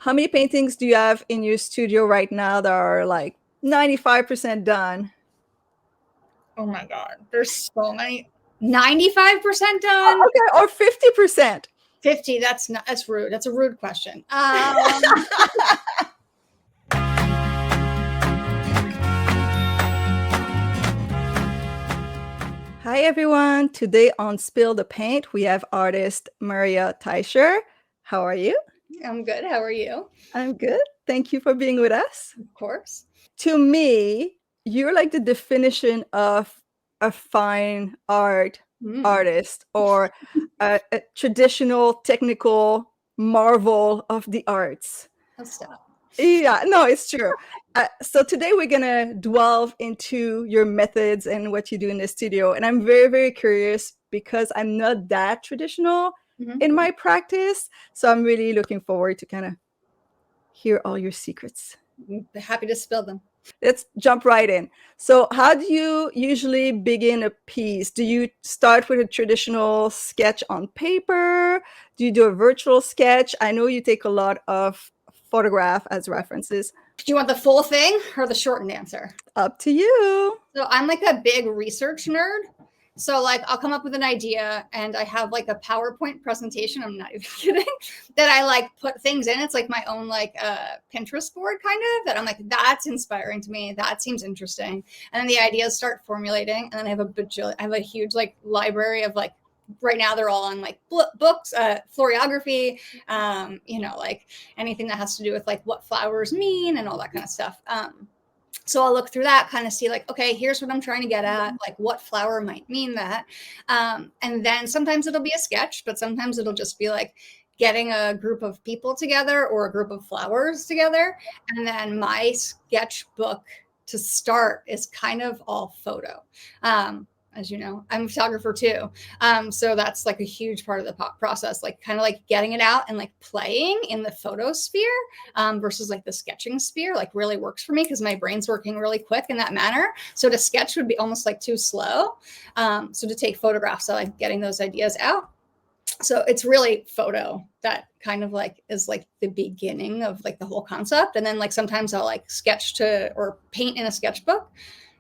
How many paintings do you have in your studio right now that are like 95% done? Oh my God, there's so many. 95% done. Okay, or 50%. 50. That's rude. That's a rude question. Hi everyone. Today on Spill the Paint, we have artist Maria Teicher. How are you? I'm good. How are you? I'm good. Thank you for being with us. Of course. To me, you're like the definition of a fine art artist or a traditional technical marvel of the arts. Let's stop. Yeah, no, it's true. So today we're gonna delve into your methods and what you do in the studio. And I'm very, very curious because I'm not that traditional in my practice. So I'm really looking forward to kind of hear all your secrets. I'm happy to spill them. Let's jump right in. So how do you usually begin a piece? Do you start with a traditional sketch on paper? Do you do a virtual sketch? I know you take a lot of photograph as references. Do you want the full thing or the shortened answer? Up to you. So I'm like a big research nerd. So like I'll come up with an idea and I have like a PowerPoint presentation. I'm not even kidding. That I like put things in. It's like my own like Pinterest board kind of that I'm like, that's inspiring to me. That seems interesting. And then the ideas start formulating. And then I have a huge like library of like, right now they're all on like books, florography, like anything that has to do with like what flowers mean and all that kind of stuff. So I'll look through that, kind of see like, okay, here's what I'm trying to get at, like what flower might mean that. And then sometimes it'll be a sketch, but sometimes it'll just be like getting a group of people together or a group of flowers together. And then my sketchbook to start is kind of all photo. As you know, I'm a photographer too. So that's like a huge part of the process, like kind of like getting it out and like playing in the photo sphere versus like the sketching sphere, like really works for me because my brain's working really quick in that manner. So to sketch would be almost like too slow. So to take photographs, I like getting those ideas out. So it's really photo that kind of like is like the beginning of like the whole concept. And then like sometimes I'll like sketch to or paint in a sketchbook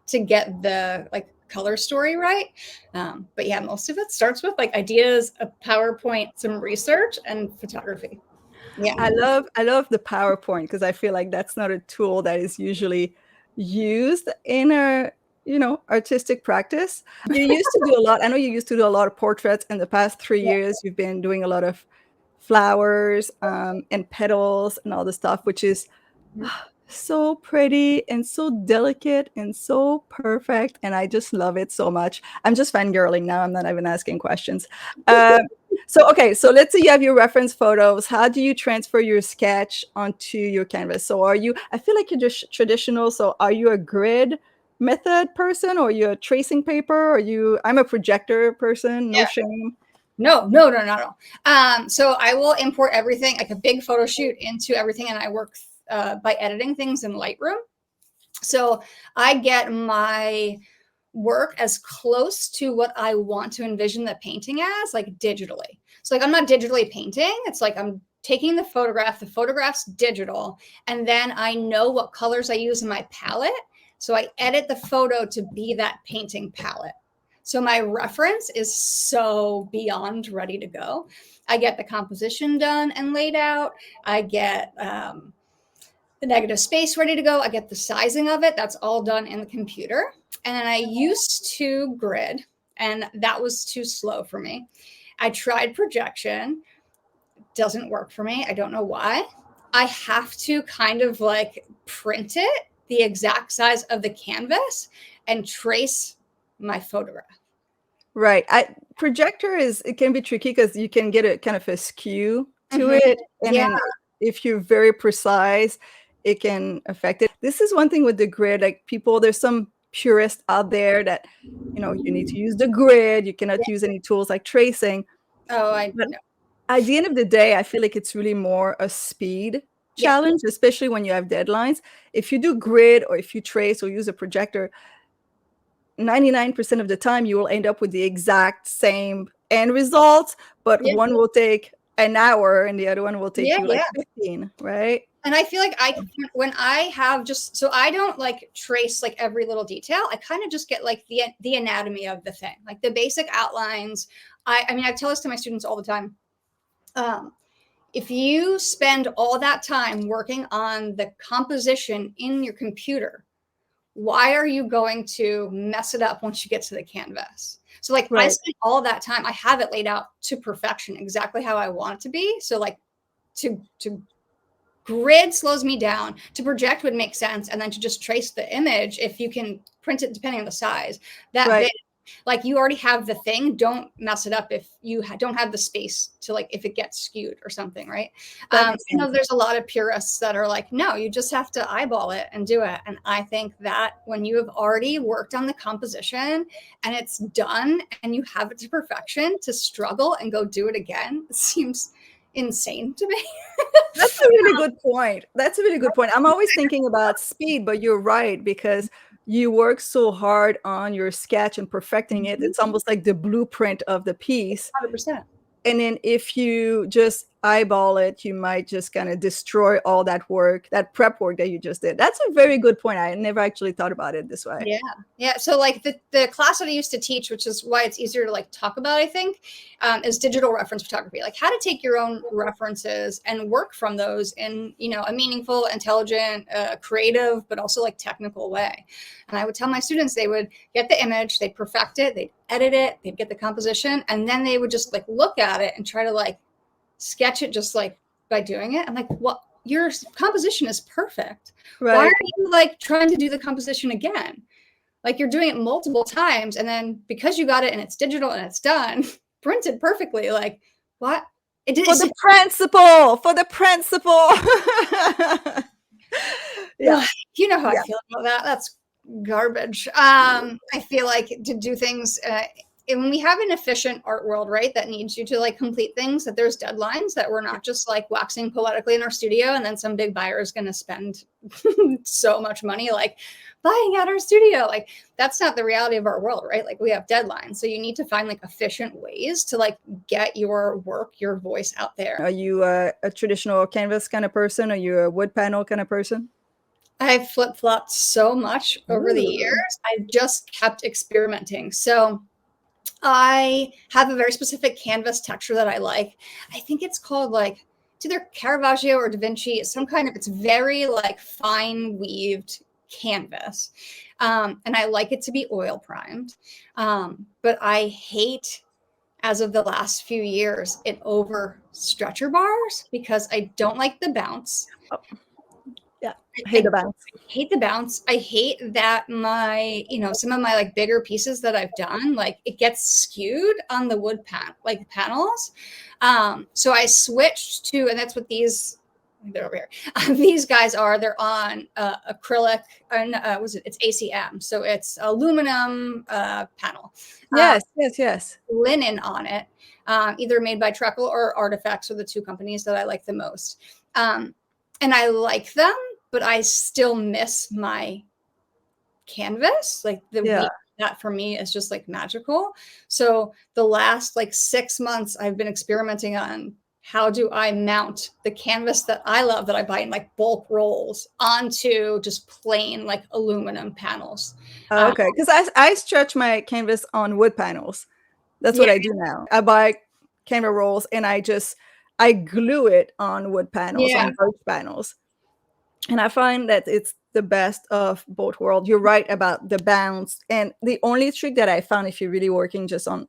to get the like color story right. But yeah, most of it starts with like ideas, a PowerPoint, some research, and photography. Yeah, I love the PowerPoint because I feel like that's not a tool that is usually used in a artistic practice. You used to do a lot. I know you used to do a lot of portraits in the past 3 years. You've been doing a lot of flowers and petals and all the stuff, which is so pretty and so delicate and so perfect. And I just love it so much. I'm just fangirling now. I'm not even asking questions. So let's say you have your reference photos. How do you transfer your sketch onto your canvas? So I feel like you're just traditional. So are you a grid method person or you're a tracing paper? I'm a projector person, no shame. No, not at all. So I will import everything, like a big photo shoot into everything. And I work by editing things in Lightroom. So I get my work as close to what I want to envision the painting as, like digitally. So like I'm not digitally painting. It's like I'm taking the photograph's digital, and then I know what colors I use in my palette. So I edit the photo to be that painting palette. So my reference is so beyond ready to go. I get the composition done and laid out. I get the negative space ready to go. I get the sizing of it. That's all done in the computer. And then I used to grid, and that was too slow for me. I tried projection. Doesn't work for me. I don't know why. I have to kind of like print it the exact size of the canvas and trace my photograph. Right. Projector it can be tricky because you can get a kind of a skew to it. And then if you're very precise, it can affect it. This is one thing with the grid, like there's some purists out there that, you need to use the grid. You cannot use any tools like tracing. Oh, I know. At the end of the day, I feel like it's really more a speed challenge, especially when you have deadlines. If you do grid or if you trace or use a projector, 99% of the time you will end up with the exact same end result, but one will take an hour and the other one will take Yeah, you like 15, right? And I feel like when I have just, so I don't like trace like every little detail. I kind of just get like the anatomy of the thing, like the basic outlines. I mean, I tell this to my students all the time. If you spend all that time working on the composition in your computer, why are you going to mess it up once you get to the canvas? So like I spent all that time, I have it laid out to perfection, exactly how I want it to be. So like to grid slows me down, to project would make sense, and then to just trace the image, if you can print it depending on the size, that big, like you already have the thing, don't mess it up if you don't have the space to, like, if it gets skewed or something, right? You know, there's a lot of purists that are like, no, you just have to eyeball it and do it. And I think that when you have already worked on the composition and it's done and you have it to perfection, to struggle and go do it again, it seems insane to me. That's a really good point. That's a really good point. I'm always thinking about speed, but you're right, because you work so hard on your sketch and perfecting it. It's almost like the blueprint of the piece. 100%. And then if you just eyeball it, you might just kind of destroy all that work, that prep work that you just did. That's a very good point. I never actually thought about it this way. Yeah. Yeah. So like the class that I used to teach, which is why it's easier to like talk about, I think, is digital reference photography, like how to take your own references and work from those in, you know, a meaningful, intelligent, creative, but also like technical way. And I would tell my students, they would get the image, they'd perfect it, they'd edit it, they'd get the composition, and then they would just like look at it and try to like sketch it just like by doing it. I'm like, well, your composition is perfect. Right. Why are you like trying to do the composition again? Like you're doing it multiple times, and then because you got it and it's digital and it's done, printed perfectly, like what? For the principle, for the principle. Yeah. You know how I feel about that. That's garbage. I feel like to do things, when we have an efficient art world, right, that needs you to like complete things, that there's deadlines, that we're not just like waxing poetically in our studio and then some big buyer is going to spend so much money like buying out our studio. Like that's not the reality of our world, right? Like we have deadlines. So you need to find like efficient ways to like get your work, your voice out there. Are you a traditional canvas kind of person? Are you a wood panel kind of person? I've flip-flopped so much over the years. I've just kept experimenting. So I have a very specific canvas texture that I like. I think it's called like, it's either Caravaggio or Da Vinci, some kind of, it's very like fine weaved canvas. And I like it to be oil primed. But I hate, as of the last few years, it over stretcher bars because I don't like the bounce. Yeah, I hate the bounce. I hate the bounce. I hate that my, you know, some of my like bigger pieces that I've done, like it gets skewed on the wood panels. So I switched to, and that's what they're over here. These guys are, they're on acrylic, and it's ACM. So it's aluminum panel. Yes. Linen on it, either made by Treckle or Artifacts are the two companies that I like the most. And I like them, but I still miss my canvas. Like that for me is just like magical. So the last like 6 months, I've been experimenting on how do I mount the canvas that I love, that I buy in like bulk rolls, onto just plain like aluminum panels. Okay, because I stretch my canvas on wood panels. That's what I do now. I buy canvas rolls and I glue it on wood panels, on birch panels. And I find that it's the best of both worlds. You're right about the bounce. And the only trick that I found, if you're really working just on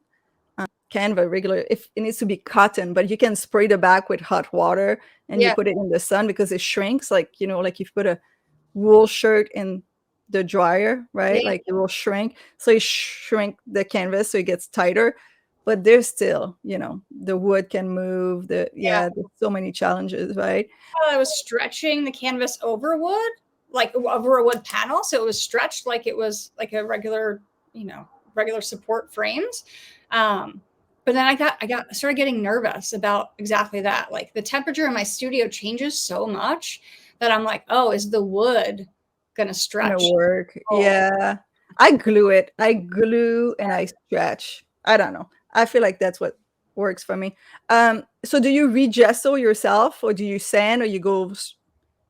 Canva regular, if it needs to be cotton, but you can spray the back with hot water and you put it in the sun, because it shrinks. Like, you know, like if you put a wool shirt in the dryer, right? Like it will shrink. So you shrink the canvas so it gets tighter. But there's still, you know, the wood can move. There's so many challenges, right? I was stretching the canvas over wood, like over a wood panel. So it was stretched like it was like a regular, you know, regular support frames. But then I started getting nervous about exactly that. Like the temperature in my studio changes so much that I'm like, oh, is the wood gonna stretch? Gonna work? Yeah. I glue it. I glue and I stretch. I don't know. I feel like that's what works for me. So do you re-gesso yourself, or do you sand, or you go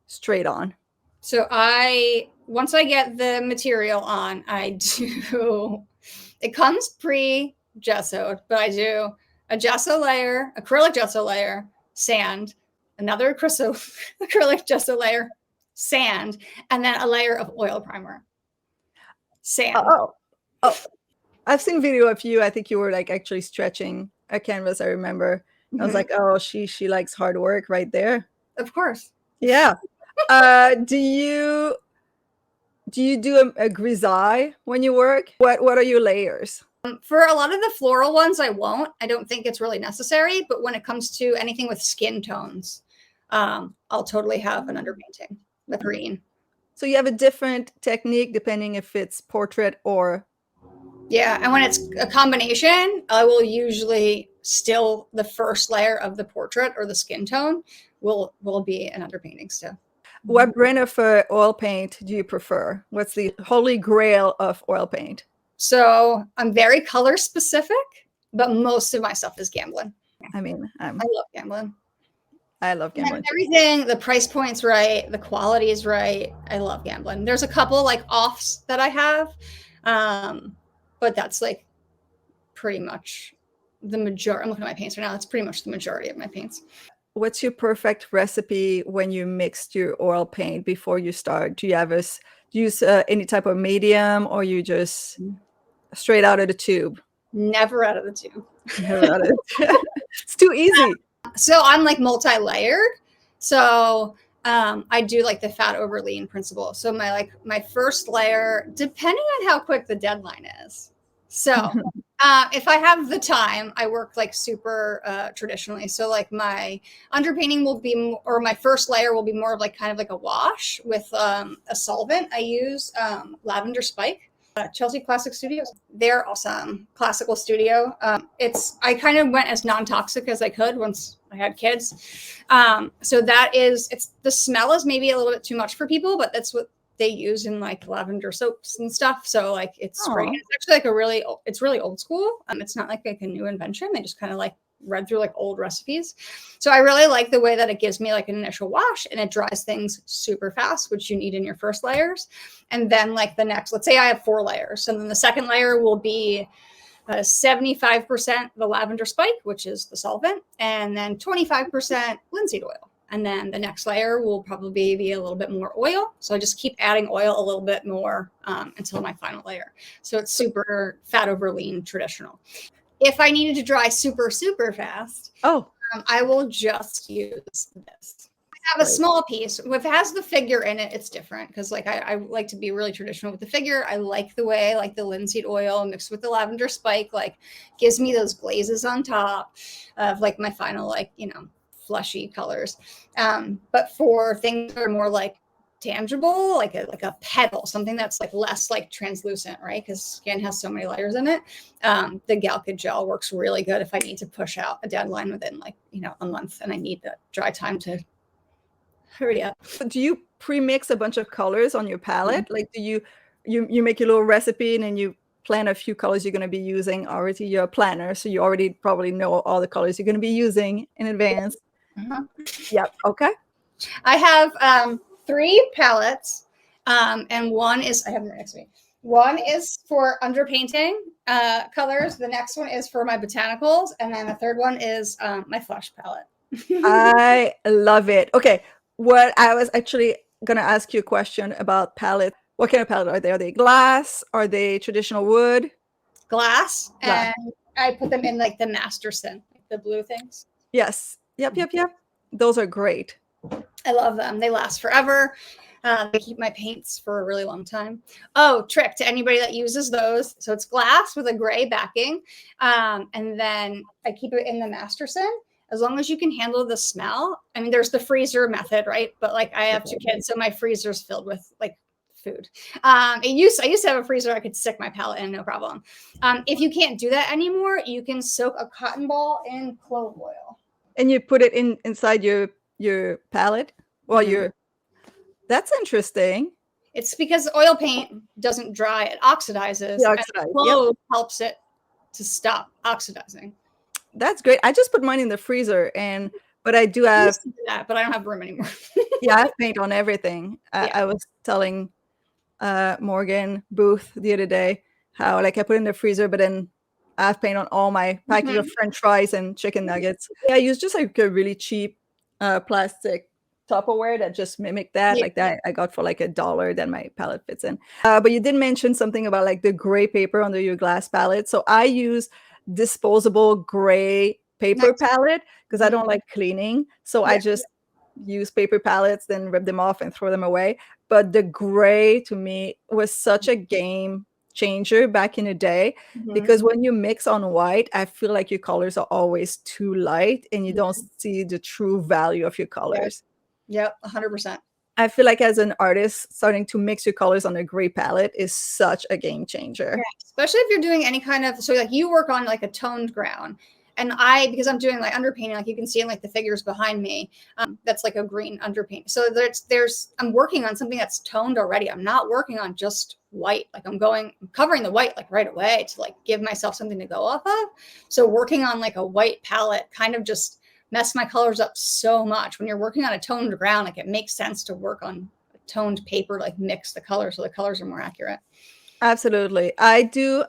straight on? So once I get the material on, I do, it comes pre-gessoed, but I do a gesso layer, acrylic gesso layer, sand, another acrylic gesso layer, sand, and then a layer of oil primer. Sand. Oh, I've seen video of you. I think you were like actually stretching a canvas. I remember. I was like, oh, she likes hard work right there. Of course. Yeah. Do you do a grisaille when you work? What are your layers? For a lot of the floral ones, I won't. I don't think it's really necessary. But when it comes to anything with skin tones, I'll totally have an underpainting with green. So you have a different technique depending if it's portrait or... Yeah, and when it's a combination, I will usually still the first layer of the portrait or the skin tone will be an underpainting still. What brand of oil paint do you prefer? What's the holy grail of oil paint? So I'm very color specific, but most of my stuff is Gamblin. I mean, I love Gamblin. I love Gamblin. Everything, the price point's right, the quality is right. I love Gamblin. There's a couple like offs that I have, but that's like pretty much the majority. I'm looking at my paints right now. That's pretty much the majority of my paints. What's your perfect recipe when you mixed your oil paint before you start? Do you have use any type of medium, or you just straight out of the tube? Never out of the tube. Never out of the tube. It's too easy. So I'm like multi-layered. So I do like the fat over lean principle. So my first layer, depending on how quick the deadline is. So if I have the time, I work like super traditionally. So like my underpainting will be, or my first layer will be more of like kind of like a wash with a solvent. I use Lavender Spike. Chelsea Classic Studios. They're awesome. Classical studio. I kind of went as non-toxic as I could once I had kids. So the smell is maybe a little bit too much for people, but that's what they use in like lavender soaps and stuff. So like it's spraying. It's actually like it's really old school. It's not like a new invention. They just kind of like read through like old recipes. So I really like the way that it gives me like an initial wash and it dries things super fast, which you need in your first layers. And then like the next, let's say I have 4 layers. And then the second layer will be 75% the lavender spike, which is the solvent, and then 25% linseed oil. And then the next layer will probably be a little bit more oil. So I just keep adding oil a little bit more until my final layer. So it's super fat over lean traditional. If I needed to dry super, super fast, I will just use this. I have a small piece. If it has the figure in it, it's different because like I like to be really traditional with the figure. I like the way like the linseed oil mixed with the lavender spike like gives me those glazes on top of like my final like, fleshy colors. But for things that are more like tangible, like a petal, something that's like less like translucent, right? Because skin has so many layers in it. The Galkid gel works really good if I need to push out a deadline within like a month and I need the dry time to hurry up. Do you pre-mix a bunch of colors on your palette? Like do you make your little recipe and then you plan a few colors you're going to be using already? You're a planner, so you already probably know all the colors you're going to be using in advance. Yep. Okay. I have 3 palettes, and one is, I have them next to me. One is for underpainting colors. The next one is for my botanicals. And then the third one is my flush palette. I love it. Okay. What I was actually going to ask you a question about palettes. What kind of palette are they? Are they glass? Are they traditional wood? Glass. And I put them in like the Masterson, like the blue things. Yes. Yep. Those are great. I love them. They last forever. They keep my paints for a really long time. Oh, trick to anybody that uses those. So it's glass with a gray backing. And then I keep it in the Masterson. As long as you can handle the smell. I mean, there's the freezer method, right? But like I have 2 kids, so my freezer's filled with like food. I used to have a freezer I could stick my palette in, no problem. If you can't do that anymore, you can soak a cotton ball in clove oil. And you put it inside your palette? Well, that's interesting. It's because oil paint doesn't dry, it oxidizes. And clove helps it to stop oxidizing. That's great. I just put mine in the freezer, but I do I have, used to do that, but I don't have room anymore. yeah, I have paint on everything. Yeah. I was telling Morgan Booth the other day how like I put in the freezer, but then I have paint on all my package of French fries and chicken nuggets. Yeah, I use just like a really cheap plastic Tupperware that just mimic that, Yeah. like that I got for like $1 that my palette fits in. But you did mention something about like the gray paper under your glass palette. So I use disposable gray paper Nice. palette because I Mhm. don't like cleaning. So I Yeah. just use paper palettes, then rip them off and throw them away. But the gray to me was such a game changer back in the day Mhm. because when you mix on white, I feel like your colors are always too light and you don't see the true value of your Yeah. colors. Yep. 100%. I feel like as an artist, starting to mix your colors on a gray palette is such a game changer. Yeah. Especially if you're doing any kind of, so like you work on like a toned ground. And because I'm doing like underpainting, like you can see in like the figures behind me, that's like a green underpaint. So I'm working on something that's toned already. I'm not working on just white. Like I'm covering the white like right away to like give myself something to go off of. So working on like a white palette kind of just messed my colors up so much. When you're working on a toned ground, like it makes sense to work on a toned paper, like mix the colors so the colors are more accurate. Absolutely. I do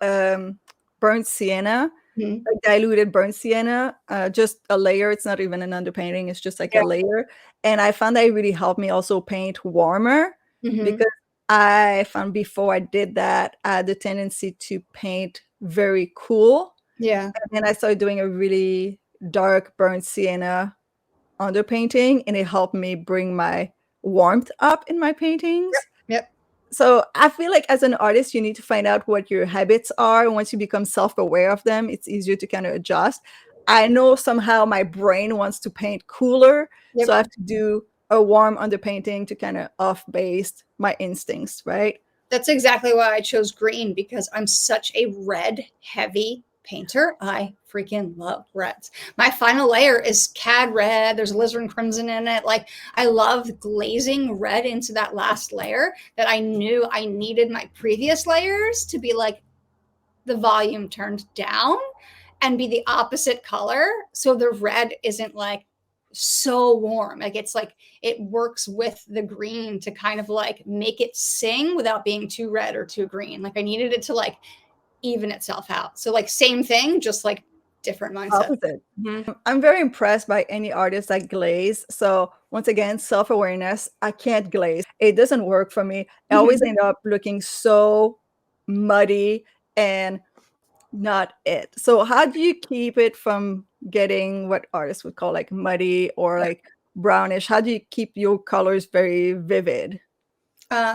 burnt sienna, Mhm. like diluted burnt sienna, just a layer. It's not even an underpainting. It's just like Yeah. a layer. And I found that it really helped me also paint warmer Mhm. because I found before I did that, I had the tendency to paint very cool. Yeah. And then I started doing a really dark burnt sienna underpainting, and it helped me bring my warmth up in my paintings. Yep. So I feel like as an artist, you need to find out what your habits are. Once you become self-aware of them, it's easier to kind of adjust. I know somehow my brain wants to paint cooler, Yep. so I have to do a warm underpainting to kind of off-base my instincts, right? That's exactly why I chose green, because I'm such a red heavy painter. I freaking love reds. My final layer is cad red. There's alizarin crimson in it. Like I love glazing red into that last layer that I knew I needed my previous layers to be like the volume turned down and be the opposite color. So the red isn't like so warm. Like it's like it works with the green to kind of like make it sing without being too red or too green. Like I needed it to like even itself out. So like same thing, just like different mindset. Opposite. Mm-hmm. I'm very impressed by any artist that glaze. So once again, self-awareness. I can't glaze. It doesn't work for me. I always Mm-hmm. end up looking so muddy and not it. So how do you keep it from getting what artists would call like muddy or like brownish? How do you keep your colors very vivid?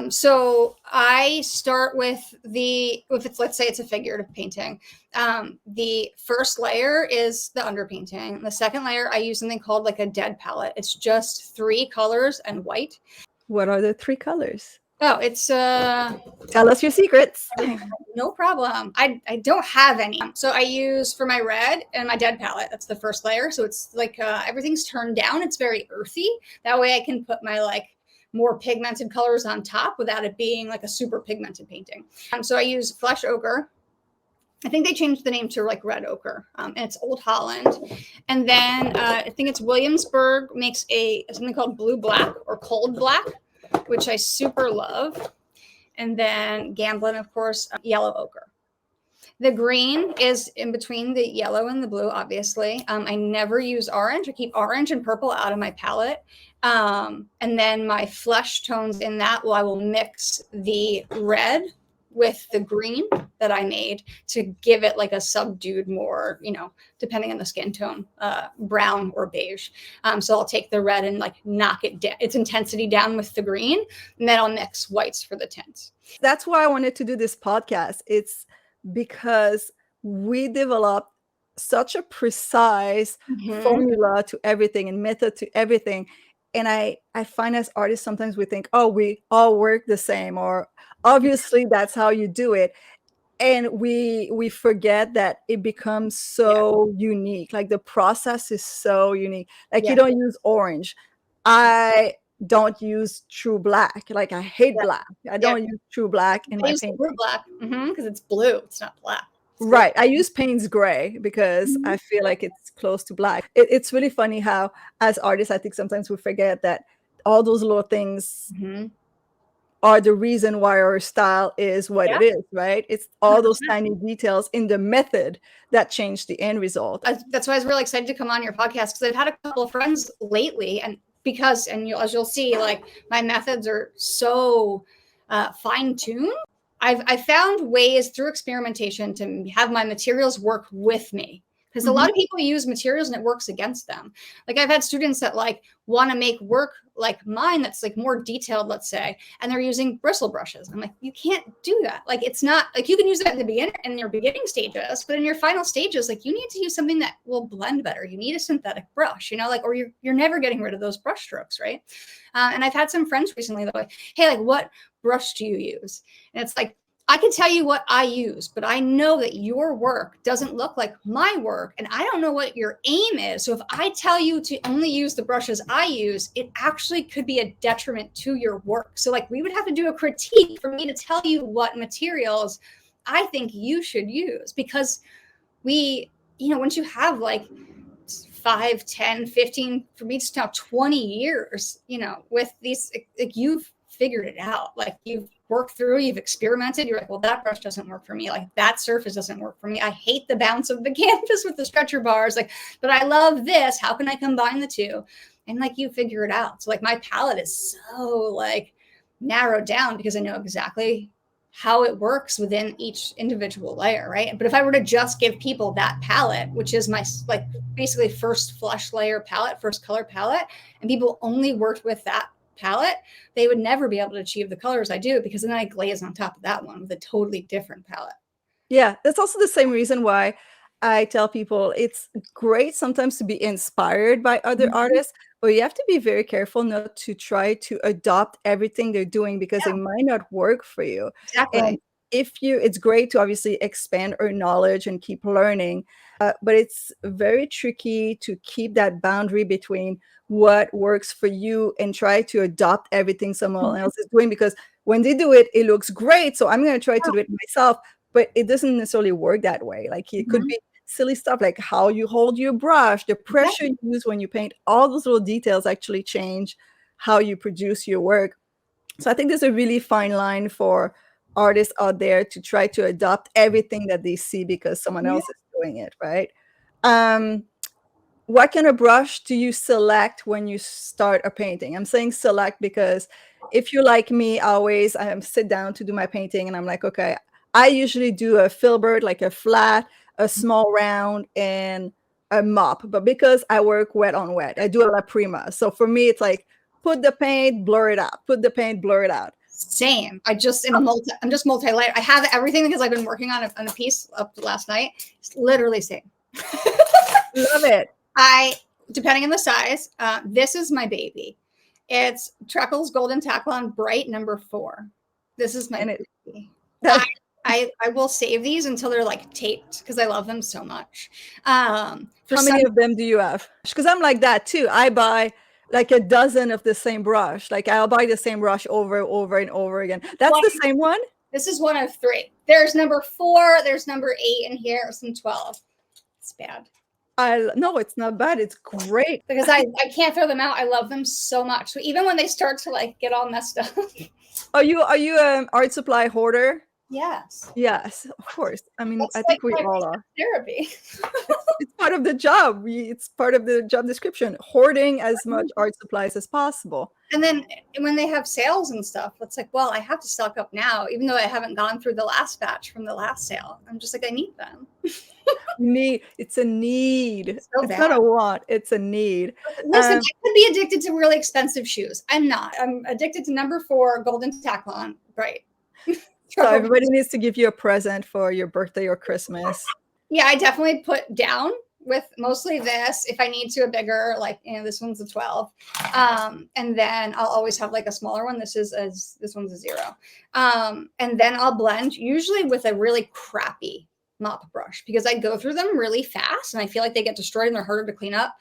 So I start with if it's, let's say it's a figurative painting, the first layer is the underpainting. The second layer, I use something called like a dead palette. It's just 3 colors and white. What are the 3 colors? Oh, it's Tell us your secrets. no problem. I don't have any. So I use for my red and my dead palette. That's the first layer. So it's like everything's turned down. It's very earthy. That way I can put my like more pigmented colors on top without it being like a super pigmented painting. So I use flesh ochre. I think they changed the name to like red ochre, and it's Old Holland. And then I think it's Williamsburg makes something called blue black or cold black, which I super love. And then Gamblin, of course, yellow ochre. The green is in between the yellow and the blue, obviously. I never use orange. I keep orange and purple out of my palette. And then my flesh tones in that, I will mix the red with the green that I made to give it like a subdued, more, depending on the skin tone, brown or beige. So I'll take the red and like knock its intensity down with the green, and then I'll mix whites for the tints. That's why I wanted to do this podcast. It's because we developed such a precise formula to everything and method to everything. And I find as artists, sometimes we think, oh, we all work the same, or obviously that's how you do it. And we forget that it becomes so unique. Like the process is so unique. Like you don't use orange. I don't use true black. Like I hate black. I don't use true black in my use painting. blue black because it's blue. It's not black. Right. I use Payne's Gray because I feel like it's close to black. It's really funny how, as artists, I think sometimes we forget that all those little things are the reason why our style is what it is, right? It's all those tiny details in the method that change the end result. That's why I was really excited to come on your podcast, because I've had a couple of friends lately, and as you'll see, like my methods are so fine-tuned. I've found ways through experimentation to have my materials work with me. Because a lot of people use materials and it works against them. Like I've had students that like want to make work like mine that's like more detailed, let's say, and they're using bristle brushes. I'm like, you can't do that. Like it's not like you can use that in the beginning, in your beginning stages, but in your final stages, like you need to use something that will blend better. You need a synthetic brush, you know, like, or you're never getting rid of those brush strokes, right? And I've had some friends recently that are like, hey, like what brush do you use? And it's like, I can tell you what I use, but I know that your work doesn't look like my work, and I don't know what your aim is. So if I tell you to only use the brushes I use, it actually could be a detriment to your work. So like we would have to do a critique for me to tell you what materials I think you should use, because we, you know, once you have like 5, 10, 15, for me, it's now 20 years, you know, with these, like you've figured it out. Like you've worked through, you've experimented. You're like, well, that brush doesn't work for me. Like that surface doesn't work for me. I hate the bounce of the canvas with the stretcher bars. Like, but I love this. How can I combine the two? And like you figure it out. So like my palette is so like narrowed down because I know exactly how it works within each individual layer, right? But if I were to just give people that palette, which is my like basically first flush layer palette, first color palette, and people only worked with that palette, they would never be able to achieve the colors I do, because then I glaze on top of that one with a totally different palette. Yeah, that's also the same reason why I tell people it's great sometimes to be inspired by other artists, but you have to be very careful not to try to adopt everything they're doing, because it might not work for you. Exactly. And it's great to obviously expand our knowledge and keep learning, but it's very tricky to keep that boundary between what works for you and try to adopt everything someone else is doing, because when they do it, it looks great. So I'm going to try to do it myself, but it doesn't necessarily work that way. Like it could be silly stuff like how you hold your brush, the pressure you use when you paint, all those little details actually change how you produce your work. So I think there's a really fine line for artists out there to try to adopt everything that they see because someone else is doing it, right? What kind of brush do you select when you start a painting? I'm saying select because if you're like me, I sit down to do my painting and I'm like, okay, I usually do a filbert, like a flat, a small round, and a mop. But because I work wet on wet, I do a la prima. So for me, it's like put the paint, blur it out. Put the paint, blur it out. Same. I'm just multi-layered. I have everything because I've been working on a piece up to last night. It's literally same. Love it. Depending on the size, this is my baby. It's Treckle's Golden Taklon Bright number 4. This is my baby. I will save these until they're like taped because I love them so much. How many of them do you have? Because I'm like that too. I buy like a dozen of the same brush. Like I'll buy the same brush over and over again. That's the same one? This is one of 3. There's number 4. There's number 8 in here. Some 12. It's bad. No, it's not bad. It's great. Because I can't throw them out. I love them so much. So even when they start to like get all messed up. Are you an art supply hoarder? Yes. Yes, of course. I mean, I think we all are. Therapy. It's part of the job. It's part of the job description, hoarding as much art supplies as possible. And then when they have sales and stuff, it's like, well, I have to stock up now, even though I haven't gone through the last batch from the last sale. I'm just like, I need them. It's a need. It's not a want. It's a need. Listen, I could be addicted to really expensive shoes. I'm not. I'm addicted to number 4 Golden Taklon. Right. So everybody needs to give you a present for your birthday or Christmas. Yeah, I definitely put down with mostly this. If I need to, a bigger, like, this one's a 12. And then I'll always have like a smaller one. This one's a 0. And then I'll blend usually with a really crappy mop brush because I go through them really fast and I feel like they get destroyed and they're harder to clean up.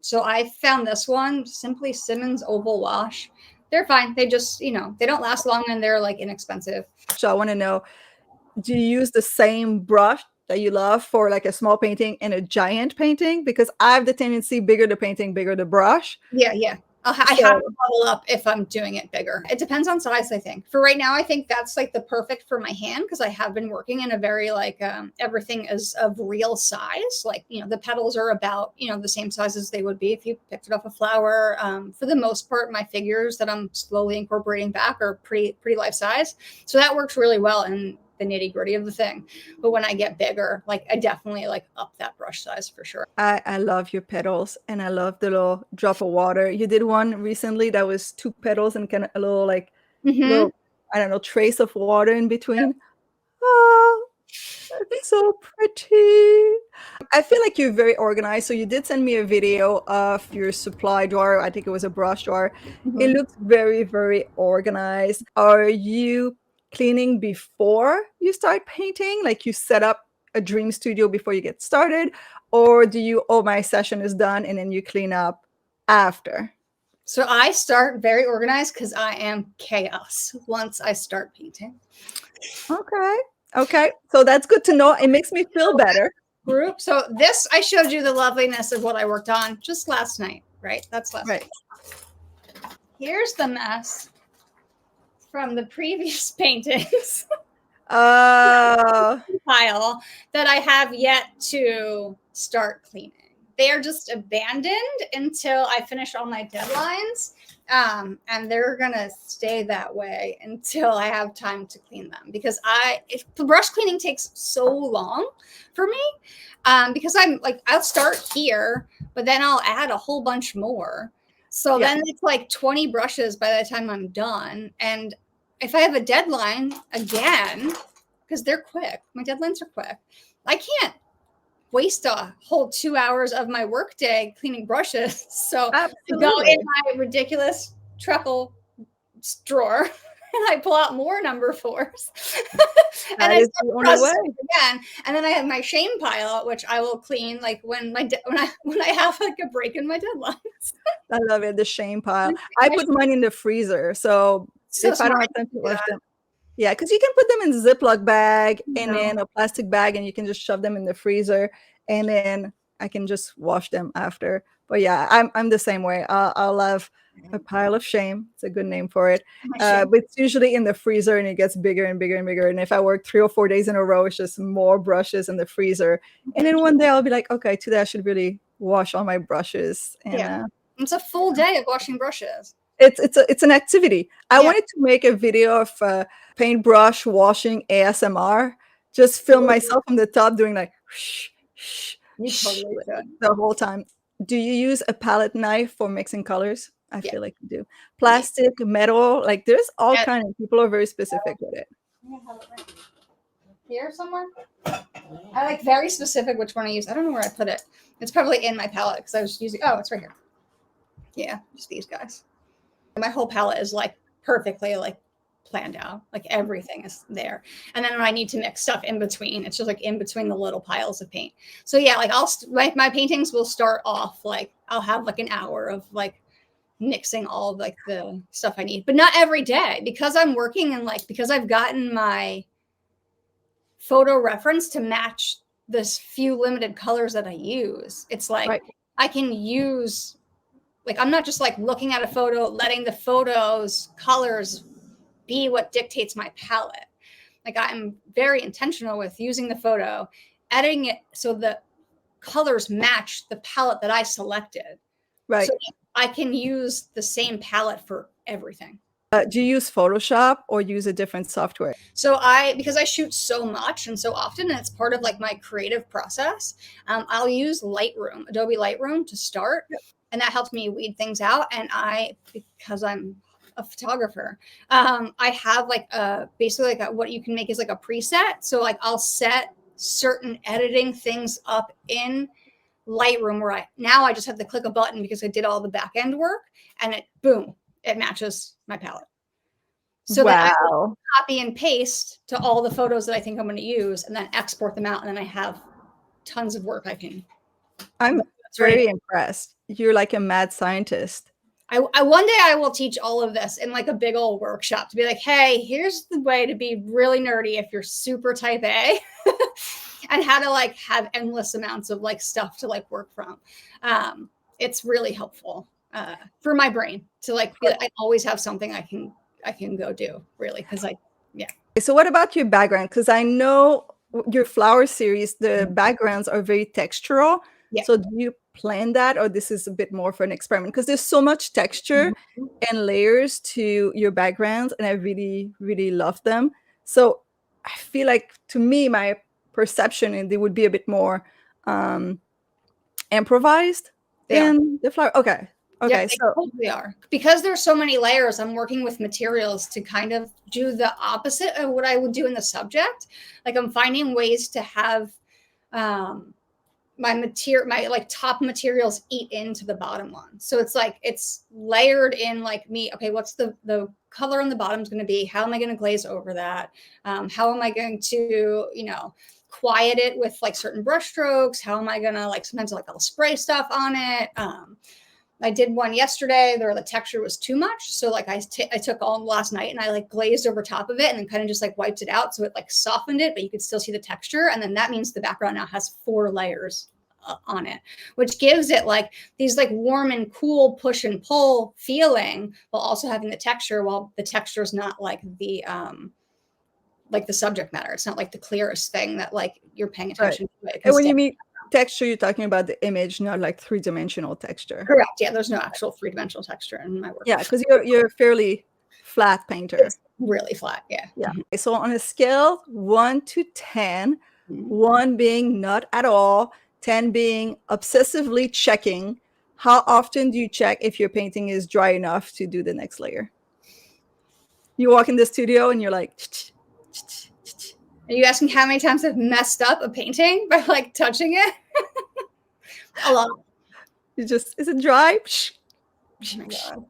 So I found this one, Simply Simmons Oval Wash. They're fine. They just, they don't last long and they're like inexpensive. So I want to know, do you use the same brush that you love for like a small painting and a giant painting? Because I have the tendency, bigger the painting, bigger the brush. Yeah. I have to level up if I'm doing it bigger. It depends on size, I think. For right now, I think that's like the perfect for my hand, because I have been working in a very like everything is of real size. Like, you know, the petals are about, you know, the same size as they would be if you picked it off a flower. For the most part, my figures that I'm slowly incorporating back are pretty life size. So that works really well in the nitty gritty of the thing. But when I get bigger, like I definitely like up that brush size for sure. I love your petals, and I love the little drop of water. You did one recently that was 2 petals and kind of a little like little, I don't know, trace of water in between. Oh, that's so pretty. I feel like you're very organized. So you did send me a video of your supply drawer. I think it was a brush drawer. It looks very, very organized. Are you cleaning before you start painting? Like you set up a dream studio before you get started? Or do you, oh, my session is done, and then you clean up after? So I start very organized because I am chaos once I start painting. Okay. So that's good to know. It makes me feel better. Group. So this, I showed you the loveliness of what I worked on just last night, right? That's last night. Here's the mess from the previous paintings. Pile that I have yet to start cleaning. They are just abandoned until I finish all my deadlines. And they're gonna stay that way until I have time to clean them, because if the brush cleaning takes so long for me, because I'm like, I'll start here, but then I'll add a whole bunch more. So then it's like 20 brushes by the time I'm done. And if I have a deadline again, because they're quick, my deadlines are quick, I can't waste a whole 2 hours of my workday cleaning brushes. So I go in my ridiculous truckle drawer and I pull out more number 4s. And I start again. And then I have my shame pile, which I will clean like when I have like a break in my deadlines. I love it, the shame pile. I put mine in the freezer, so if I don't have time to wash them. Yeah, because you can put them in a Ziploc bag and then a plastic bag, and you can just shove them in the freezer, and then I can just wash them after. But yeah, I'm the same way. I'll have a pile of shame. It's a good name for it. But it's usually in the freezer, and it gets bigger and bigger and bigger. And if I work 3 or 4 days in a row, it's just more brushes in the freezer. And then one day I'll be like, okay, today I should really wash all my brushes. And it's a full day of washing brushes. It's an activity. I wanted to make a video of paintbrush washing ASMR. Just film myself from the top doing like shh, shh, shh, the whole time. Do you use a palette knife for mixing colors? I feel like you do. Plastic, metal, like there's all kinds of people are very specific with it. Here somewhere. I like very specific which one I use. I don't know where I put it. It's probably in my palette because I was using, oh, it's right here. Yeah, just these guys. My whole palette is like perfectly like planned out. Like everything is there. And then when I need to mix stuff in between, it's just like in between the little piles of paint. So yeah, like my paintings will start off like I'll have like an hour of like mixing all of like the stuff I need, but not every day, because I'm working and like because I've gotten my photo reference to match this few limited colors that I use. It's like I can use, like, I'm not just like looking at a photo, letting the photo's colors be what dictates my palette. Like I'm very intentional with using the photo, editing it so the colors match the palette that I selected. Right. So I can use the same palette for everything. Do you use Photoshop or use a different software? So because I shoot so much and so often, and it's part of like my creative process, I'll use Lightroom, Adobe Lightroom to start. And that helps me weed things out. And because I'm a photographer, I have like basically like what you can make is like a preset. So like I'll set certain editing things up in Lightroom where now I just have to click a button because I did all the back end work, and it matches my palette. So then I will copy and paste to all the photos that I think I'm going to use, and then export them out, and then I have tons of work I can. I'm very impressed. You're like a mad scientist. one day I will teach all of this in like a big old workshop to be like, hey, here's the way to be really nerdy if you're super type A and how to like have endless amounts of like stuff to like work from. It's really helpful for my brain to like feel I always have something I can go do, really, because yeah. So what about your background? Because I know your flower series, the backgrounds are very textural. Yeah. So do you plan that, or this is a bit more for an experiment? Because there's so much texture and layers to your backgrounds, and I really, really love them. So I feel like, to me, my perception, and they would be a bit more improvised than the flower. Okay. Yeah, they totally are. Because there's so many layers, I'm working with materials to kind of do the opposite of what I would do in the subject. Like I'm finding ways to have my like top materials eat into the bottom one. So it's like it's layered in like me. Okay, what's the color on the bottom is going to be? How am I going to glaze over that? How am I going to, quiet it with like certain brush strokes? How am I going to like, sometimes like I'll spray stuff on it. I did one yesterday where the texture was too much. So like I took all last night and I like glazed over top of it and then kind of just like wiped it out. So it like softened it, but you could still see the texture. And then that means the background now has 4 layers on it, which gives it like these like warm and cool push and pull feeling while also having the texture, while the texture is not like the subject matter. It's not like the clearest thing that like you're paying attention to. And when you mean texture, you're talking about the image, not like 3-dimensional texture. Correct. Yeah, there's no actual 3-dimensional texture in my work. Yeah, because you're a fairly flat painter. It's really flat. Yeah. Yeah. So on a scale 1 to 10, 1 being not at all, 10 being obsessively checking, how often do you check if your painting is dry enough to do the next layer? You walk in the studio and you're like, are you asking how many times I've messed up a painting by like touching it? A lot. You just, is it dry? Oh my God.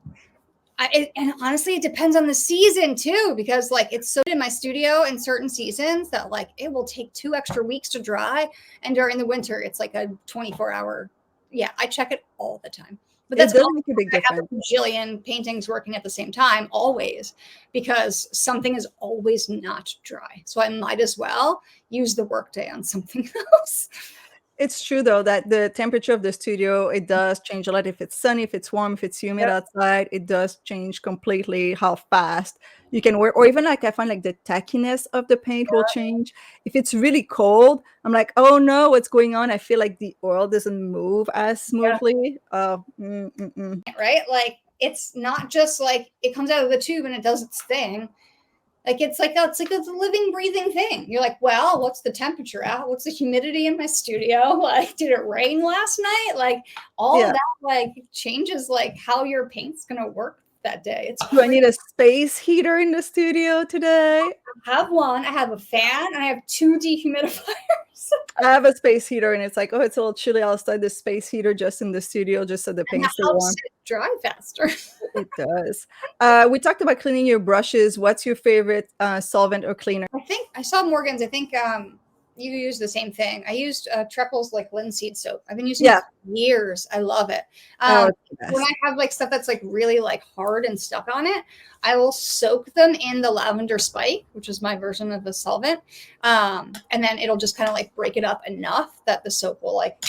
And honestly, it depends on the season too, because like it's so in my studio in certain seasons that like it will take 2 extra weeks to dry. And during the winter, it's like a 24-hour. Yeah, I check it all the time. But that's does make a big difference. I have a bajillion paintings working at the same time, always, because something is always not dry. So I might as well use the workday on something else. It's true, though, that the temperature of the studio, it does change a lot. If it's sunny, if it's warm, if it's humid outside, it does change completely how fast you can work. Or even like I find like the tackiness of the paint will change. If it's really cold, I'm like, oh no, what's going on? I feel like the oil doesn't move as smoothly. Right? Like it's not just like it comes out of the tube and it does its thing. Like it's like a living, breathing thing. You're like, well, what's the temperature out? What's the humidity in my studio? Like, did it rain last night? Like all of that like changes like how your paint's gonna work that day. Do I need a space heater in the studio today? I have one. I have a fan. And I have 2 dehumidifiers. I have a space heater, and it's like, oh, it's a little chilly. I'll start the space heater just in the studio, just so the paint stays warm. It dry faster. It does. We talked about cleaning your brushes. What's your favorite solvent or cleaner? I think I saw Morgan's. I think you use the same thing. I used Trepple's like linseed soap. I've been using it for years. I love it. When I have like stuff that's like really like hard and stuck on it, I will soak them in the lavender spike, which is my version of the solvent. And then it'll just kind of like break it up enough that the soap will like,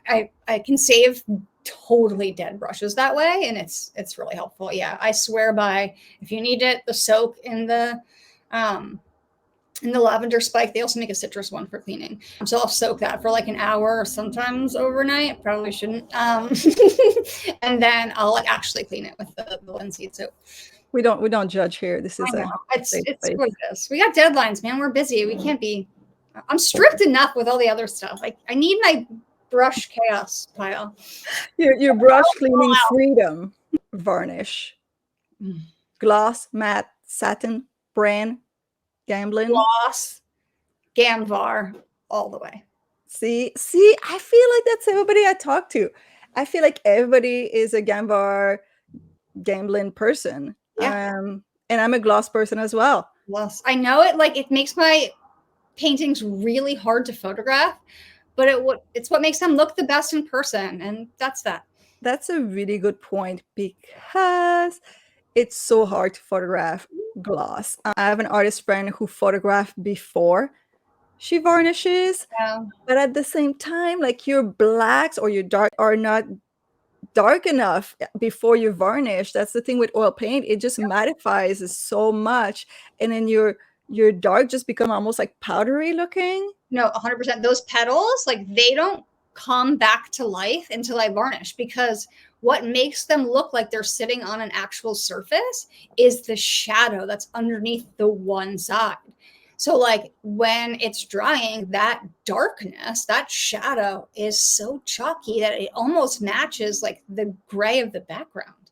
I can save totally dead brushes that way. And it's really helpful. Yeah. I swear by, if you need it, the soap in the lavender spike, they also make a citrus one for cleaning. So I'll soak that for like an hour or sometimes overnight. Probably shouldn't. And then I'll like actually clean it with the linseed soap. We don't judge here. This is it's what it is. We got deadlines, man. We're busy. We can't be. I'm strict enough with all the other stuff. Like I need my brush chaos pile. Your brush cleaning freedom. Varnish, gloss, matte, satin, bran, Gamblin, gloss, Gamvar, all the way. See, I feel like that's everybody I talk to. I feel like everybody is a Gamvar, Gamblin person. Yeah. And I'm a gloss person as well. Gloss. I know it. Like it makes my paintings really hard to photograph, but it's what makes them look the best in person, and that's that. That's a really good point because it's so hard to photograph gloss. I have an artist friend who photographed before she varnishes, Yeah. but at the same time, like your blacks or your dark are not dark enough before you varnish. That's the thing with oil paint. It just mattifies so much, and then your dark just become almost like powdery looking. No, 100%. Those petals, like they don't come back to life until I varnish, because what makes them look like they're sitting on an actual surface is the shadow that's underneath the one side. So like when it's drying, that darkness, that shadow is so chalky that it almost matches like the gray of the background.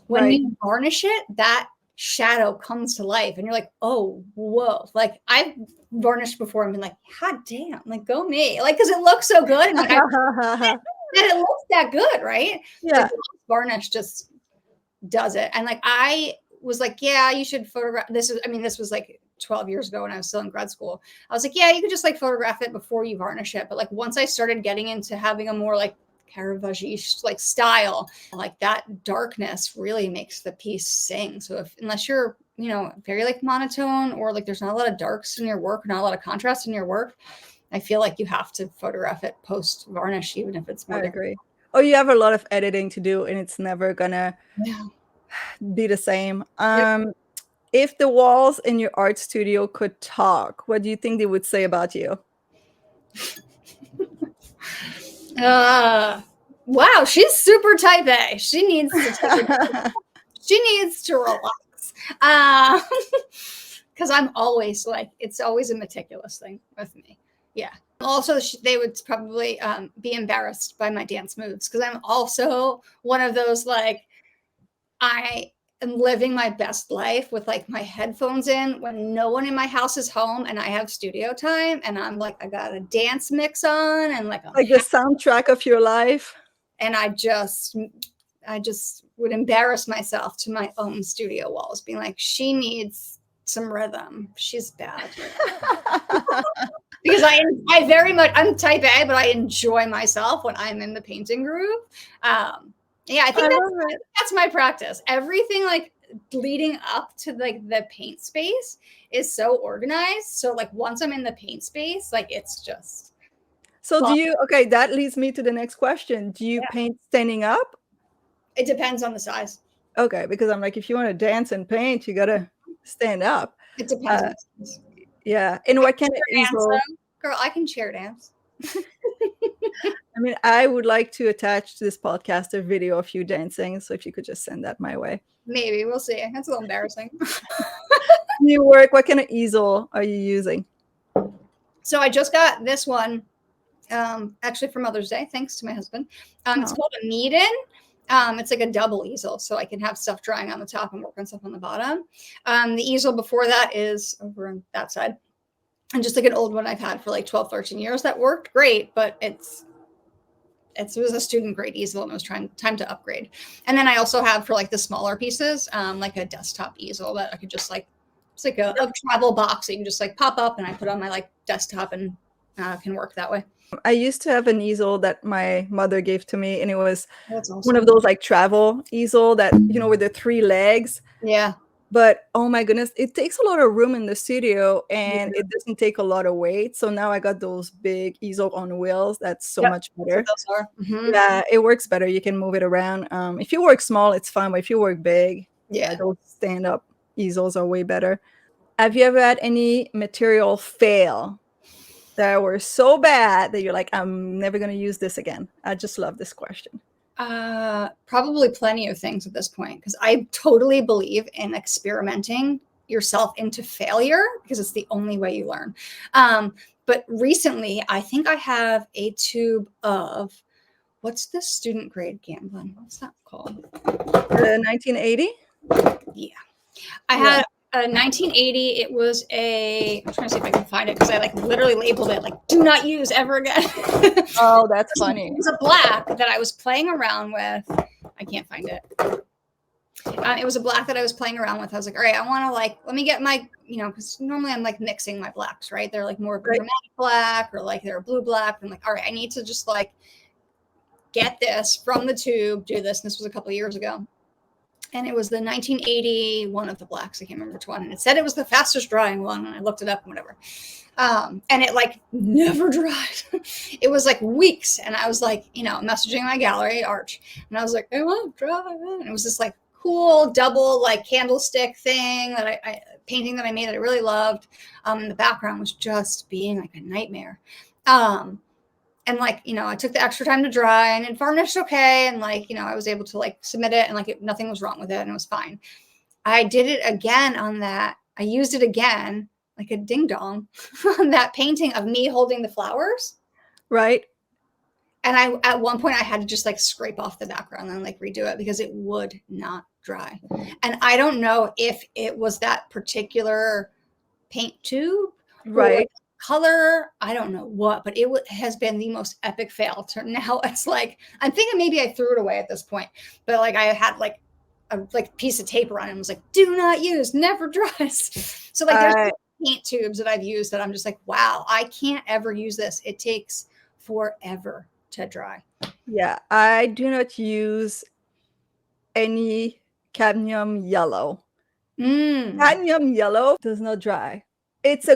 When Right. you varnish it, that shadow comes to life and you're like, oh, whoa. Like I've varnished before and been like, God damn, like go me. Like, cause it looks so good. And like, and it looks that good, right? Yeah. Like varnish just does it. And like, I was like, yeah, you should photograph. This was like 12 years ago when I was still in grad school. I was like, yeah, you could just like photograph it before you varnish it. But like once I started getting into having a more like Caravagge like style, like that darkness really makes the piece sing. So unless you're, you know, very like monotone, or like there's not a lot of darks in your work, not a lot of contrast in your work, I feel like you have to photograph it post varnish, even if it's more I difficult. agree. Oh, you have a lot of editing to do, and it's never gonna be the same. If the walls in your art studio could talk, what do you think they would say about you? Wow, she's super type A. She needs to she needs to relax. Because I'm always like, it's always a meticulous thing with me. Yeah. Also, they would probably be embarrassed by my dance moves, because I'm also one of those like, I am living my best life with like my headphones in when no one in my house is home and I have studio time, and I'm like, I got a dance mix on and like Like the soundtrack of your life. And I just would embarrass myself to my own studio walls, being like, she needs some rhythm. She's bad. Because I very much, I'm type A, but I enjoy myself when I'm in the painting groove. Yeah, I think that's my practice. Everything like leading up to like the paint space is so organized. So like once I'm in the paint space, like it's just. So do you, okay, that leads me to the next question. Do you paint standing up? It depends on the size. Okay, because I'm like, if you want to dance and paint, you gotta stand up. It depends on the size. Yeah. And what kind of easel? Girl, I can chair dance. I mean, I would like to attach to this podcast a video of you dancing. So if you could just send that my way. Maybe, we'll see. That's a little embarrassing. New work, what kind of easel are you using? So I just got this one, actually for Mother's Day, thanks to my husband. It's called a Meeden. It's like a double easel, so I can have stuff drying on the top and work on stuff on the bottom. The easel before that is over on that side. And just like an old one I've had for like 12, 13 years that worked great, but it was a student grade easel and it was time to upgrade. And then I also have for like the smaller pieces, like a desktop easel that I could just like, it's like a travel box that you can just like pop up and I put on my like desktop and can work that way. I used to have an easel that my mother gave to me, and it was awesome. One of those like travel easel that, you know, with the 3 legs. Yeah. But oh my goodness, it takes a lot of room in the studio and it doesn't take a lot of weight. So now I got those big easel on wheels. That's so much better. Those are. Yeah, it works better. You can move it around. If you work small, it's fine. But if you work big, those stand-up easels are way better. Have you ever had any material fail that were so bad that you're like, I'm never going to use this again? I just love this question. Probably plenty of things at this point, because I totally believe in experimenting yourself into failure, because it's the only way you learn. But recently, I think I have a tube of, what's the student grade Gamblin? What's that called? 1980? Yeah. I had a 1980. It was I'm trying to see if I can find it, because I like literally labeled it like, do not use ever again. Oh, that's funny. It was a black that I was playing around with. I can't find it. It was a black that I was playing around with. I was like, all right, I want to like, let me get my, you know, because normally I'm like mixing my blacks, right? They're like more dramatic black, or like they're blue black. And like, all right, I need to just like get this from the tube, do this. And this was a couple of years ago. And it was the 1980 one of the blacks. I can't remember which one. And it said it was the fastest drying one. And I looked it up and whatever. And it like never dried. It was like weeks. And I was like, you know, messaging my gallery, Arch. And I was like, I want to dry. And it was this like cool double like candlestick thing that I painting that I made that I really loved. And the background was just being like a nightmare. And like, you know, I took the extra time to dry and it varnished okay. And like, you know, I was able to like submit it and like nothing was wrong with it and it was fine. I did it again on that. I used it again, like a ding dong on that painting of me holding the flowers. Right. And at one point I had to just like scrape off the background and like redo it because it would not dry. And I don't know if it was that particular paint tube. Right. Color, I don't know what, but it has been the most epic fail. Now it's like, I'm thinking maybe I threw it away at this point, but like I had like a piece of tape around it and was like, do not use, never dries. So like there's paint tubes that I've used that I'm just like, wow, I can't ever use this. It takes forever to dry. Yeah, I do not use any cadmium yellow. Cadmium yellow does not dry. It's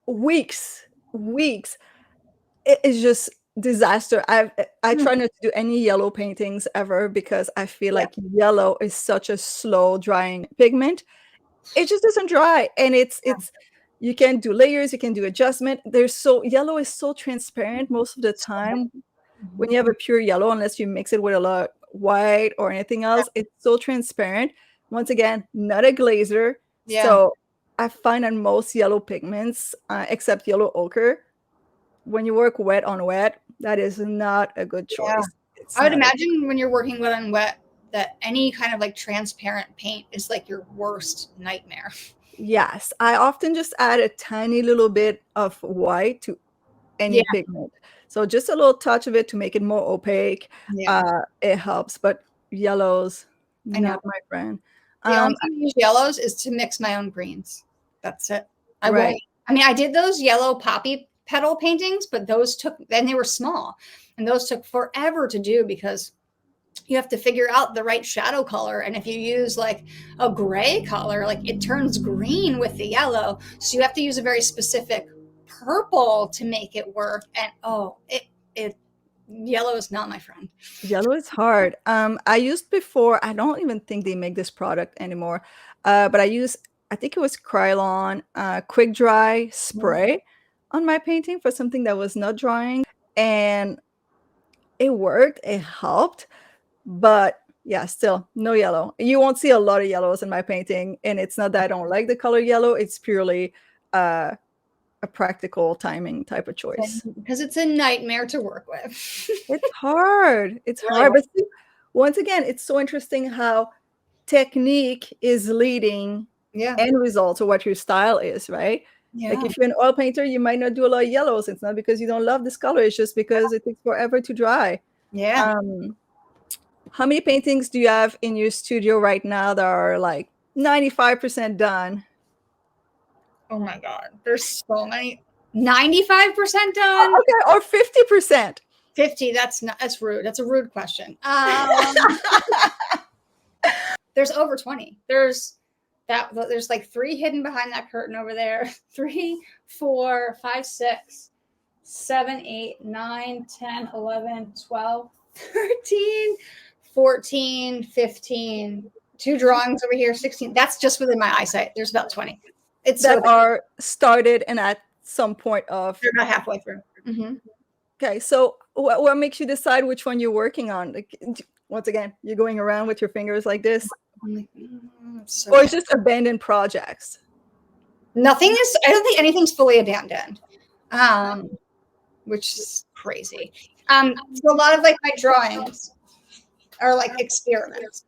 weeks. It is just disaster. I try not to do any yellow paintings ever because I feel like yellow is such a slow drying pigment. It just doesn't dry, and it's you can do layers, you can do adjustment. Yellow is so transparent most of the time when you have a pure yellow, unless you mix it with a lot of white or anything else. It's so transparent. Once again, not a glazer. So I find that most yellow pigments, except yellow ochre, when you work wet on wet, that is not a good choice. I would imagine when you're working wet on wet that any kind of like transparent paint is like your worst nightmare. Yes, I often just add a tiny little bit of white to any pigment. So just a little touch of it to make it more opaque. It helps, but yellows, not my friend. The only time I use yellows is to mix my own greens. That's it. I won't. I mean, I did those yellow poppy petal paintings, but then they were small and those took forever to do because you have to figure out the right shadow color. And if you use like a gray color, like it turns green with the yellow. So you have to use a very specific purple to make it work. And yellow is not my friend. Yellow is hard. I used before, I don't even think they make this product anymore, but I think it was Krylon quick dry spray on my painting for something that was not drying, and it worked, it helped, but yeah, still no yellow. You won't see a lot of yellows in my painting, and it's not that I don't like the color yellow, it's purely a practical timing type of choice. Because it's a nightmare to work with. It's hard. It's hard. But once again, it's so interesting how technique is leading end results of what your style is, right? Like if you're an oil painter, you might not do a lot of yellows. It's not because you don't love this color. It's just because it takes forever to dry. How many paintings do you have in your studio right now that are like 95% done? Oh my God, there's so many. 95% done? Okay, or 50%. 50, that's rude. That's a rude question. There's over 20. There's like 3 hidden behind that curtain over there. 3, 4, 5, 6, 7, 8, 9, 10, 11, 12, 13, 14, 15. 2 drawings over here, 16. That's just within my eyesight. There's about 20. That are started and at some point of. They're about halfway through. Okay, so what makes you decide which one you're working on? Like, once again, you're going around with your fingers like this, or it's just abandoned projects? I don't think anything's fully abandoned, which is crazy. So a lot of like my drawings are like experiments.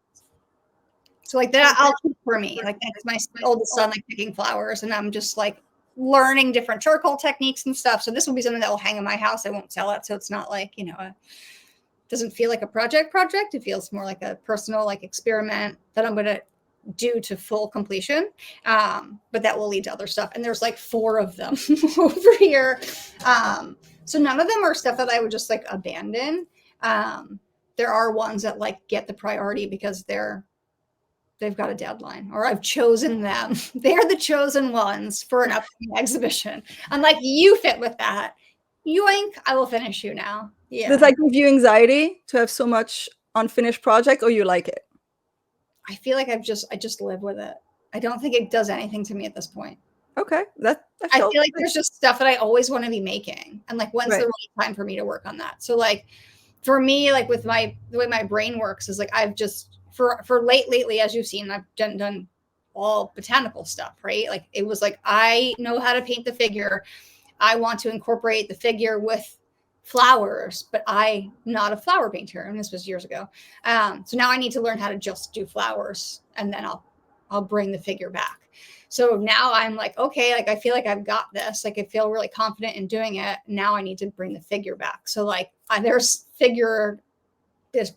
So like that I'll keep for me. Like that's my oldest son like picking flowers, and I'm just like learning different charcoal techniques and stuff. So this will be something that will hang in my house. I won't sell it. So it's not like, doesn't feel like a project. It feels more like a personal like experiment that I'm going to do to full completion. But that will lead to other stuff. And there's like 4 of them over here. So none of them are stuff that I would just like abandon. There are ones that like get the priority because they've got a deadline, or I've chosen them. They're the chosen ones for an upcoming exhibition. I'm like, you fit with that. Yoink, I will finish you now. Yeah. Does that give you anxiety to have so much unfinished project, or you like it? I feel like I just live with it. I don't think it does anything to me at this point. Okay. I feel like there's just stuff that I always want to be making. And like, when's Right. the right time for me to work on that? So like, for me, like with the way my brain works is like, I've just, for lately, as you've seen, I've done all botanical stuff, right? Like it was like, I know how to paint the figure. I want to incorporate the figure with flowers, but I'm not a flower painter. And this was years ago. So now I need to learn how to just do flowers, and then I'll bring the figure back. So now I'm like, okay, like I feel like I've got this. Like I feel really confident in doing it. Now I need to bring the figure back. So like there's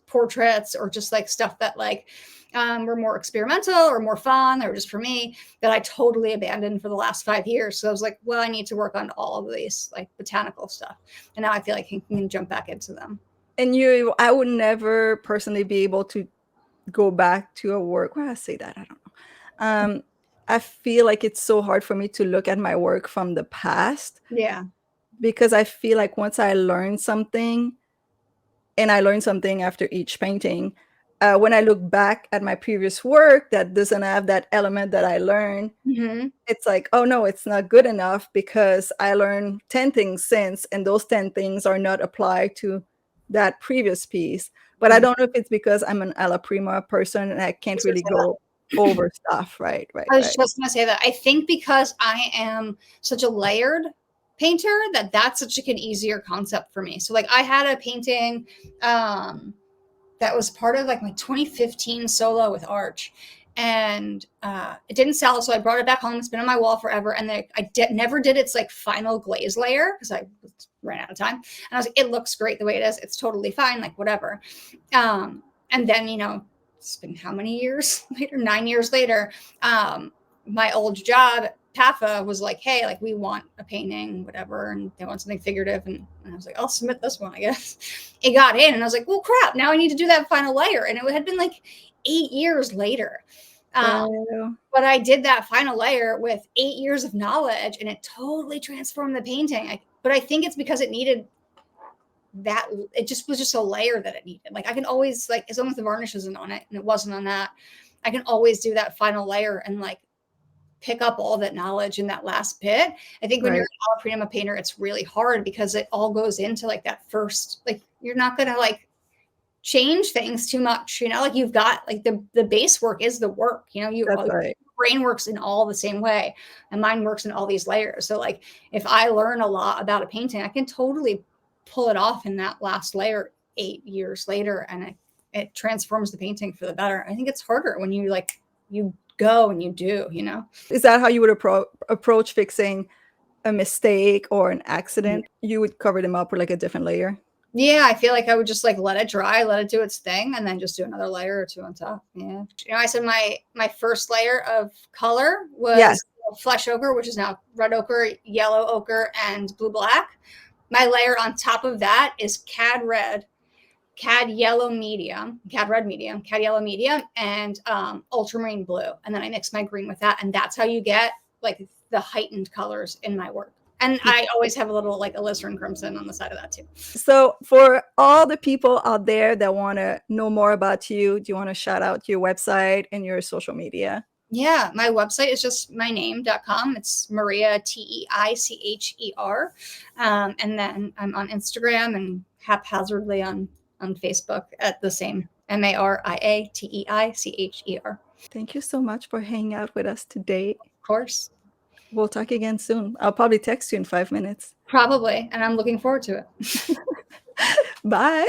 portraits or just like stuff that like were more experimental or more fun or just for me that I totally abandoned for the last 5 years. So I was like, well, I need to work on all of these like botanical stuff. And now I feel like I can jump back into them. And I would never personally be able to go back to a work. Why I say that, I don't know. I feel like it's so hard for me to look at my work from the past. Yeah. Because I feel like once I learn something, and I learned something after each painting, when I look back at my previous work that doesn't have that element that I learned, it's like, oh no, it's not good enough because I learned 10 things since, and those 10 things are not applied to that previous piece. But I don't know if it's because I'm an alla prima person and I can't really go over stuff. Right. I was just going to say that. I think because I am such a layered painter that's such like an easier concept for me. So like I had a painting that was part of like my 2015 solo with Arch, and it didn't sell, so I brought it back home. It's been on my wall forever, and I never did its like final glaze layer because I ran out of time, and I was like, it looks great the way it is, it's totally fine, like whatever. And then, you know, it's been how many years later, 9 years later, my old job PAFA was like, hey, like we want a painting, whatever, and they want something figurative, and I was like, I'll submit this one, I guess. It got in, and I was like, well, crap, now I need to do that final layer, and it had been like 8 years later. But I did that final layer with 8 years of knowledge, and it totally transformed the painting. But I think it's because it needed that, it just was just a layer that it needed. Like I can always, like, as long as the varnish isn't on it, and it wasn't on that, I can always do that final layer and like pick up all that knowledge in that last bit. I think when you're an alla prima painter, it's really hard because it all goes into like that first, like you're not going to like change things too much, you know, like you've got like the base work is the work, you know, your brain works in all the same way, and mine works in all these layers. So like if I learn a lot about a painting, I can totally pull it off in that last layer 8 years later, and it transforms the painting for the better. I think it's harder when you like, you go and you do, you know. Is that how you would approach fixing a mistake or an accident? You would cover them up with like a different layer? Yeah, I feel like I would just like let it dry, let it do its thing, and then just do another layer or two on top. Yeah. You know, I said my first layer of color was flesh ochre, which is now red ochre, yellow ochre, and blue black. My layer on top of that is cad red, cad yellow medium, cad red medium, cad yellow medium, and ultramarine blue. And then I mix my green with that. And that's how you get like the heightened colors in my work. And I always have a little like alizarin crimson on the side of that too. So for all the people out there that want to know more about you, do you want to shout out your website and your social media? Yeah, my website is just myname.com. It's Maria Teicher. And then I'm on Instagram and haphazardly on Facebook at the same Maria Teicher. Thank you so much for hanging out with us today. Of course. We'll talk again soon. I'll probably text you in 5 minutes. Probably. And I'm looking forward to it. Bye.